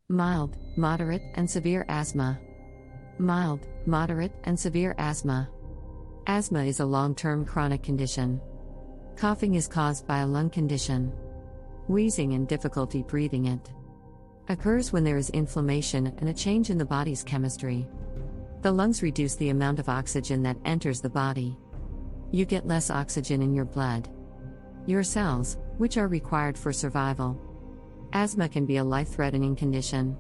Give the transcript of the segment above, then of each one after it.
Mild, moderate, and severe asthma. Mild, moderate, and severe asthma. Asthma is a long-term chronic condition. Coughing is caused by a lung condition. Wheezing and difficulty breathing it occurs when there is inflammation and a change in the body's chemistry. The lungs reduce the amount of oxygen that enters the body. You get less oxygen in your blood. Your cells, which are required for survival. Asthma can be a life-threatening condition.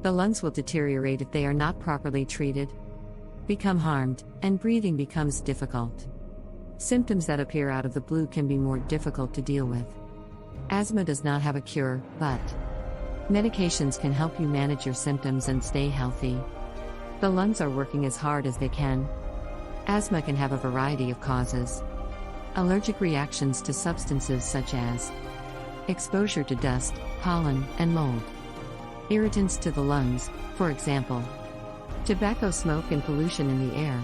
The lungs will deteriorate if they are not properly treated, become harmed, and breathing becomes difficult. Symptoms that appear out of the blue can be more difficult to deal with. Asthma does not have a cure, but medications can help you manage your symptoms and stay healthy. The lungs are working as hard as they can. Asthma can have a variety of causes. Allergic reactions to substances such as exposure to dust, pollen, and mold. Irritants to the lungs, for example, tobacco smoke and pollution in the air.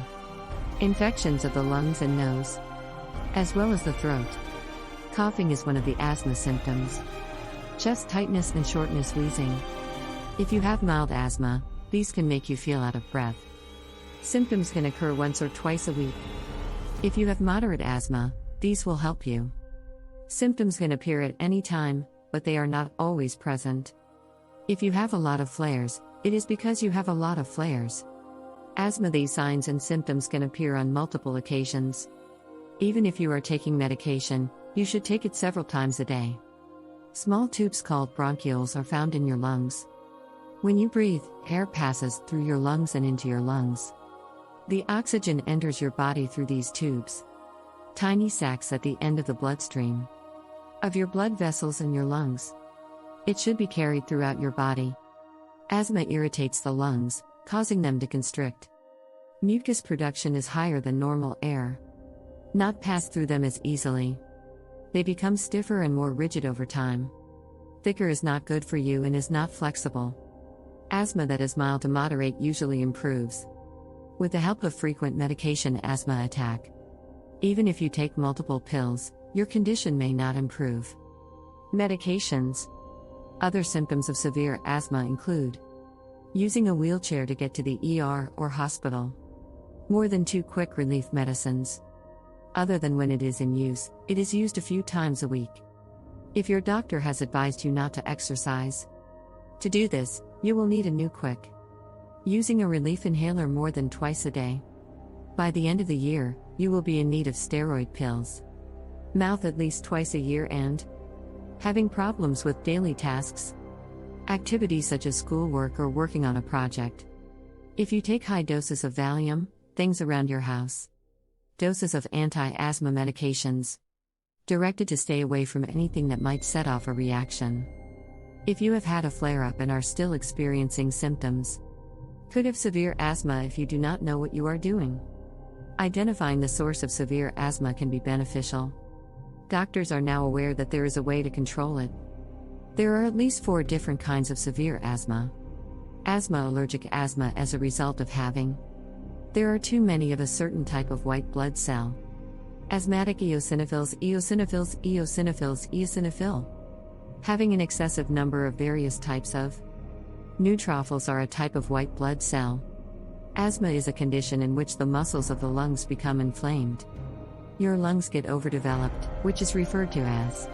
Infections of the lungs and nose, as well as the throat. Coughing is one of the asthma symptoms. Chest tightness and shortness wheezing. If you have mild asthma, these can make you feel out of breath. Symptoms can occur once or twice a week. If you have moderate asthma, these will help you. Symptoms can appear at any time, but they are not always present. If you have a lot of flares, it is because you have a lot of flares. Asthma. These signs and symptoms can appear on multiple occasions. Even if you are taking medication, you should take it several times a day. Small tubes called bronchioles are found in your lungs. When you breathe, air passes through your lungs and into your lungs. The oxygen enters your body through these tubes. Tiny sacs at the end of the bloodstream of your blood vessels in your lungs. It should be carried throughout your body. Asthma irritates the lungs, causing them to constrict. Mucus production is higher than normal air. Not pass through them as easily. They become stiffer and more rigid over time. Thicker is not good for you and is not flexible. Asthma that is mild to moderate usually improves with the help of frequent medication asthma attack. Even if you take multiple pills, your condition may not improve. Medications. Other symptoms of severe asthma include using a wheelchair to get to the ER or hospital. More than 2 quick relief medicines. Other than when it is in use, it is used a few times a week. If your doctor has advised you not to exercise. To do this, you will need a new quick. Using a relief inhaler more than twice a day. By the end of the year, you will be in need of steroid pills. Mouth at least twice a year and having problems with daily tasks. Activities such as schoolwork or working on a project. If you take high doses of Valium, things around your house. Doses of anti-asthma medications. Directed to stay away from anything that might set off a reaction. If you have had a flare-up and are still experiencing symptoms, could have severe asthma if you do not know what you are doing. Identifying the source of severe asthma can be beneficial. Doctors are now aware that there is a way to control it. There are at least 4 different kinds of severe asthma. Asthma, allergic asthma as a result of having. There are too many of a certain type of white blood cell. Asthmatic eosinophils, eosinophil. Having an excessive number of various types of. Neutrophils are a type of white blood cell. Asthma is a condition in which the muscles of the lungs become inflamed. Your lungs get overdeveloped, which is referred to as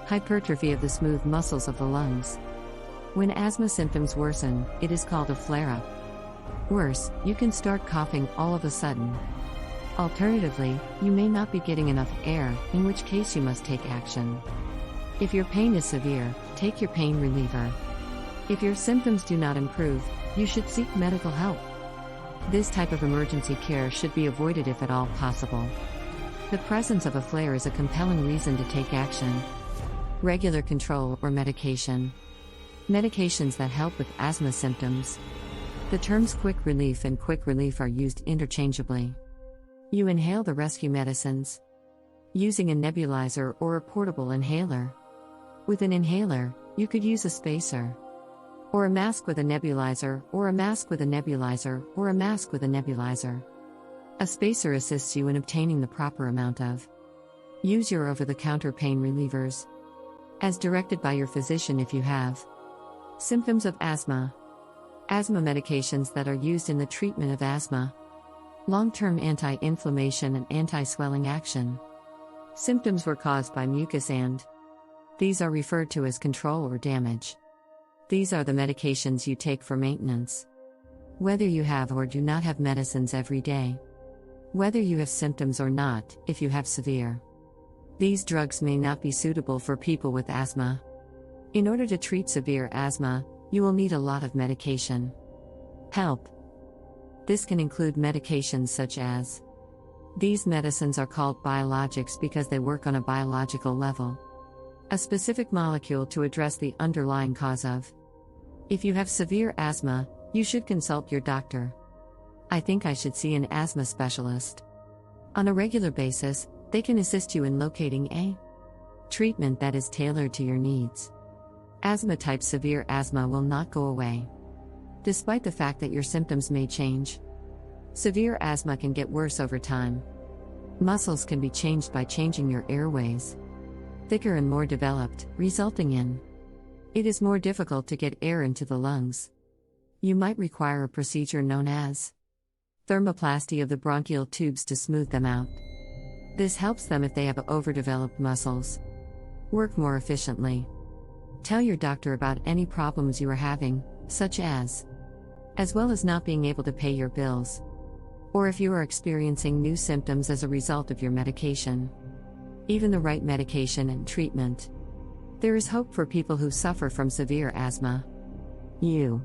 hypertrophy of the smooth muscles of the lungs. When asthma symptoms worsen, it is called a flare-up. Worse, you can start coughing all of a sudden. Alternatively, you may not be getting enough air, in which case you must take action. If your pain is severe, take your pain reliever. If your symptoms do not improve, you should seek medical help. This type of emergency care should be avoided if at all possible. The presence of a flare is a compelling reason to take action. Regular control or medication. Medications that help with asthma symptoms. The terms quick relief and quick relief are used interchangeably. You inhale the rescue medicines using a nebulizer or a portable inhaler. With an inhaler, you could use a spacer, or a mask with a nebulizer, or a mask with a nebulizer, or a mask with a nebulizer. A spacer assists you in obtaining the proper amount of. Use your over-the-counter pain relievers as directed by your physician if you have Symptoms of asthma. Asthma medications that are used in the treatment of asthma. Long-term anti-inflammation and anti-swelling action. Symptoms were caused by mucus and. These are referred to as control or damage. These are the medications you take for maintenance. Whether you have or do not have medicines every day. Whether you have symptoms or not, if you have severe. These drugs may not be suitable for people with asthma. In order to treat severe asthma, you will need a lot of medication. Help. This can include medications such as. These medicines are called biologics because they work on a biological level. A specific molecule to address the underlying cause of. If you have severe asthma, you should consult your doctor. I think I should see an asthma specialist. On a regular basis, they can assist you in locating a treatment that is tailored to your needs. Asthma-type severe asthma will not go away, despite the fact that your symptoms may change. Severe asthma can get worse over time. Muscles can be changed by changing your airways. Thicker and more developed, resulting in. It is more difficult to get air into the lungs. You might require a procedure known as thermoplasty of the bronchial tubes to smooth them out. This helps them if they have overdeveloped muscles. Work more efficiently. Tell your doctor about any problems you are having, such as well as not being able to pay your bills. Or if you are experiencing new symptoms as a result of your medication. Even the right medication and treatment. There is hope for people who suffer from severe asthma. You